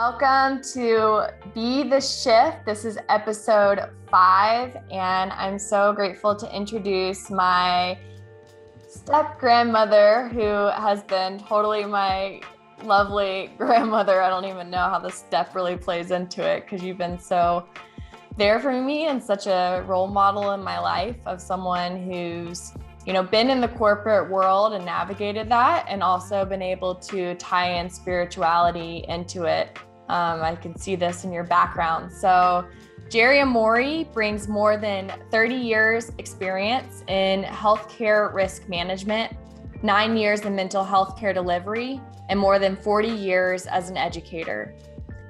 Welcome to Be the Shift. This is episode 5, and I'm so grateful to introduce my step-grandmother, who has been totally my lovely grandmother. I don't even know how the step really plays into it because you've been so there for me and such a role model in my life of someone who's been in the corporate world and navigated that, and also been able to tie in spirituality into it. I can see this in your background. So Geri Amori brings more than 30 years experience in healthcare risk management, 9 years in mental health care delivery, and more than 40 years as an educator.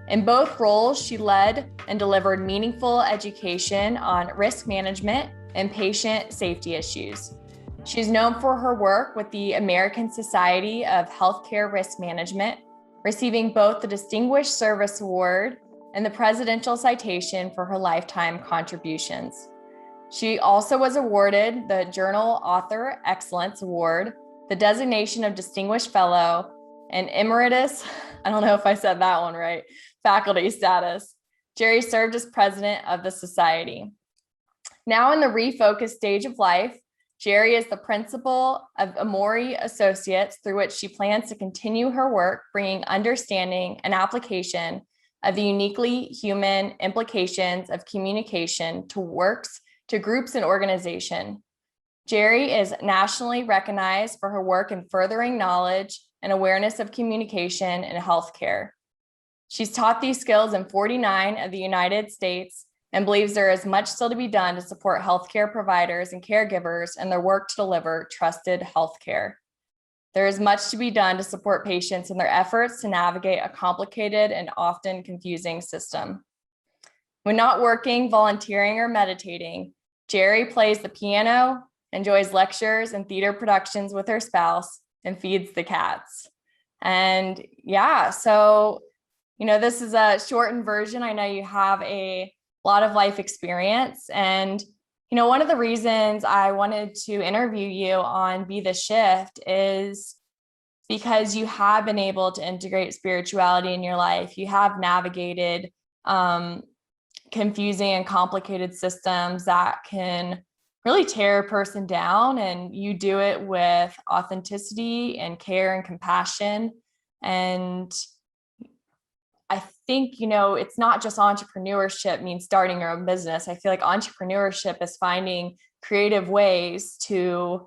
In both roles, she led and delivered meaningful education on risk management and patient safety issues. She's known for her work with the American Society of Healthcare Risk Management, receiving both the Distinguished Service Award and the Presidential Citation for her lifetime contributions. She also was awarded the Journal Author Excellence Award, the designation of Distinguished Fellow, and Emeritus, I don't know if I said that one right, faculty status. Geri served as president of the society. Now in the Refocus stage of life, Geri is the principal of Amori Associates, through which she plans to continue her work, bringing understanding and application of the uniquely human implications of communication to works, to groups and organization. Geri is nationally recognized for her work in furthering knowledge and awareness of communication in healthcare. She's taught these skills in 49 of the United States and believes there is much still to be done to support healthcare providers and caregivers in their work to deliver trusted healthcare. There is much to be done to support patients in their efforts to navigate a complicated and often confusing system. When not working, volunteering, or meditating, Geri plays the piano, enjoys lectures and theater productions with her spouse, and feeds the cats. And yeah, so, this is a shortened version. I know you have a lot of life experience. And, one of the reasons I wanted to interview you on Be the Shift is because you have been able to integrate spirituality in your life. You have navigated confusing and complicated systems that can really tear a person down, and you do it with authenticity and care and compassion. And I think, it's not just entrepreneurship means starting your own business. I feel like entrepreneurship is finding creative ways to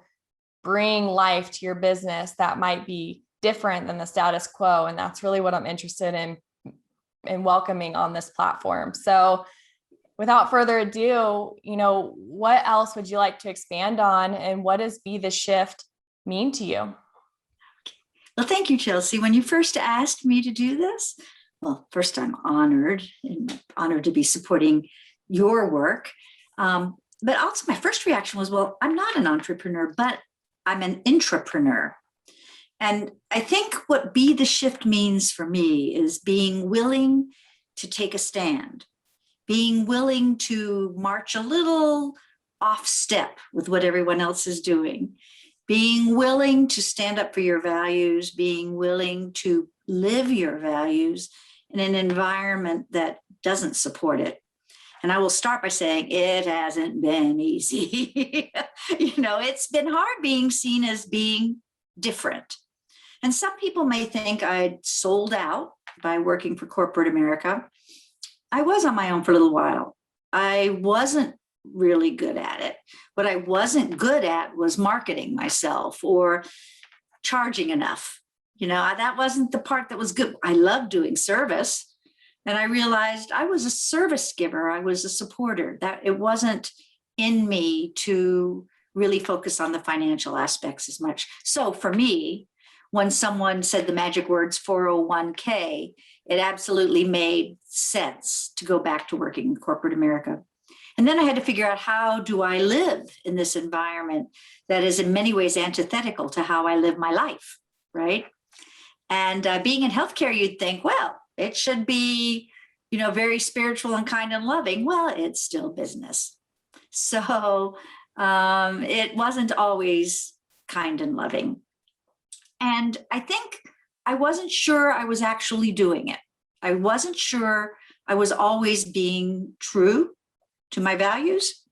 bring life to your business that might be different than the status quo. And that's really what I'm interested in welcoming on this platform. So without further ado, what else would you like to expand on, and what does Be the Shift mean to you? Well, thank you, Chelsea. When you first asked me to do this, well, first, I'm honored to be supporting your work. But also my first reaction was, well, I'm not an entrepreneur, but I'm an intrapreneur. And I think what Be the Shift means for me is being willing to take a stand, being willing to march a little off step with what everyone else is doing, being willing to stand up for your values, being willing to live your values in an environment that doesn't support it. And I will start by saying it hasn't been easy. It's been hard being seen as being different. And some people may think I'd sold out by working for corporate America. I was on my own for a little while. I wasn't really good at it. What I wasn't good at was marketing myself or charging enough. That wasn't the part that was good. I love doing service. And I realized I was a service giver. I was a supporter. That it wasn't in me to really focus on the financial aspects as much. So for me, when someone said the magic words 401k, it absolutely made sense to go back to working in corporate America. And then I had to figure out, how do I live in this environment that is in many ways antithetical to how I live my life, right? And being in healthcare, you'd think, well, it should be, very spiritual and kind and loving. Well, it's still business. So it wasn't always kind and loving. And I think I wasn't sure I was actually doing it. I wasn't sure I was always being true to my values.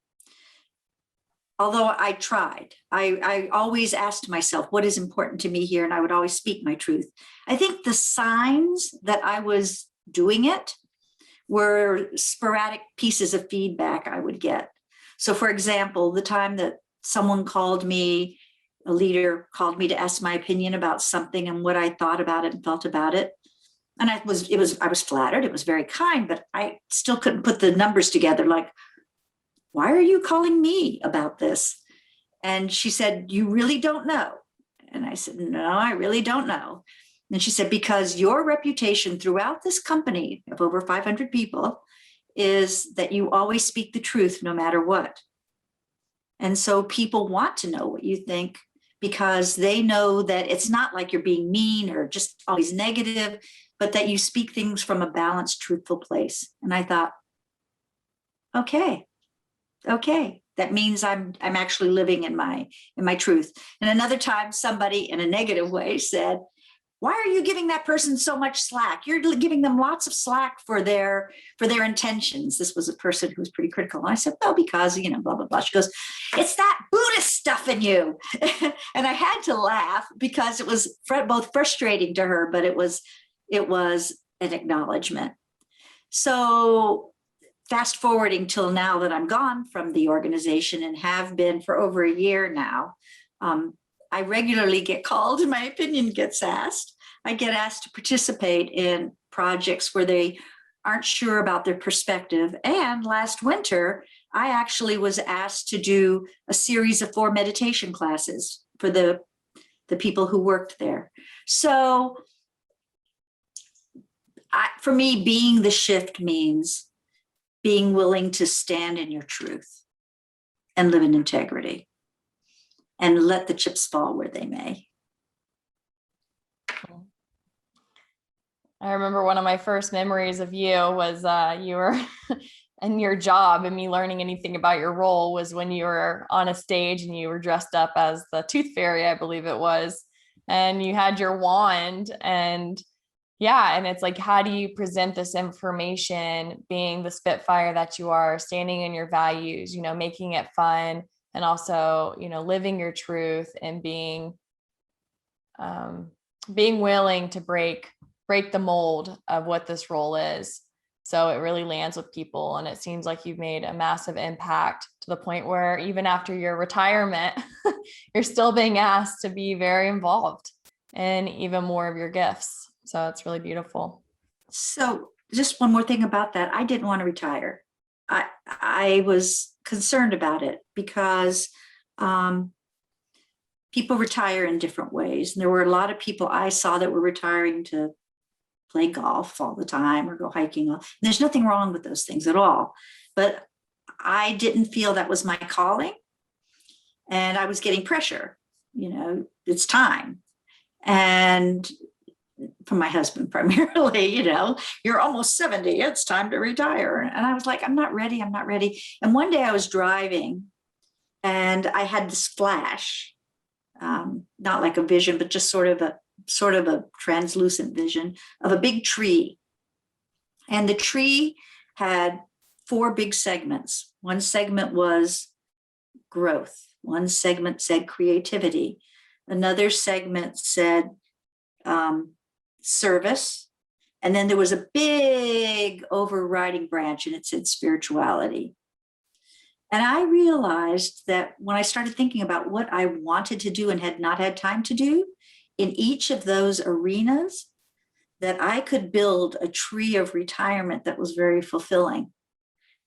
Although I tried, I always asked myself, what is important to me here? And I would always speak my truth. I think the signs that I was doing it were sporadic pieces of feedback I would get. So for example, the time that someone called me, a leader called me to ask my opinion about something and what I thought about it and felt about it. And I was flattered. It was very kind, but I still couldn't put the numbers together. Like, why are you calling me about this? And she said, you really don't know. And I said, no, I really don't know. And she said, because your reputation throughout this company of over 500 people is that you always speak the truth no matter what. And so people want to know what you think because they know that it's not like you're being mean or just always negative, but that you speak things from a balanced, truthful place. And I thought, okay, that means I'm actually living in my truth. And another time, somebody in a negative way said, why are you giving that person so much slack? You're giving them lots of slack for their intentions. This was a person who was pretty critical. And I said, well, because, blah, blah, blah. She goes, it's that Buddhist stuff in you. And I had to laugh because it was both frustrating to her, but it was an acknowledgement. So fast forwarding till now that I'm gone from the organization and have been for over a year now, I regularly get called and my opinion gets asked. I get asked to participate in projects where they aren't sure about their perspective. And last winter, I actually was asked to do a series of 4 meditation classes for the people who worked there. So for me, being the shift means being willing to stand in your truth and live in integrity and let the chips fall where they may. I remember one of my first memories of you was you were in your job, and me learning anything about your role was when you were on a stage and you were dressed up as the tooth fairy, I believe it was, and you had your wand. And yeah, and it's like, how do you present this information, being the Spitfire that you are, standing in your values, making it fun, and also, living your truth and being willing to break the mold of what this role is. So it really lands with people. And it seems like you've made a massive impact to the point where even after your retirement, you're still being asked to be very involved in even more of your gifts. So it's really beautiful. So just one more thing about that. I didn't want to retire. I was concerned about it because people retire in different ways. And there were a lot of people I saw that were retiring to play golf all the time or go hiking. And there's nothing wrong with those things at all. But I didn't feel that was my calling. And I was getting pressure. It's time. And from my husband primarily, you're almost 70, it's time to retire. And I was like, I'm not ready. And one day I was driving and I had this flash, not like a vision, but just sort of a translucent vision of a big tree. And the tree had 4 big segments. One segment was growth. One segment said creativity. Another segment said service. And then there was a big overriding branch and it said spirituality. And I realized that when I started thinking about what I wanted to do and had not had time to do in each of those arenas, that I could build a tree of retirement that was very fulfilling.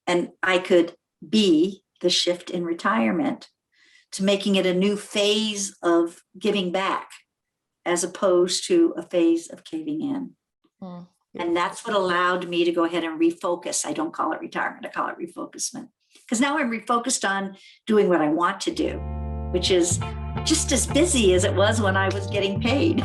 And I could be the shift in retirement to making it a new phase of giving back, as opposed to a phase of caving in. And that's what allowed me to go ahead and refocus. I don't call it retirement, I call it refocusment. Because now I'm refocused on doing what I want to do, which is just as busy as it was when I was getting paid.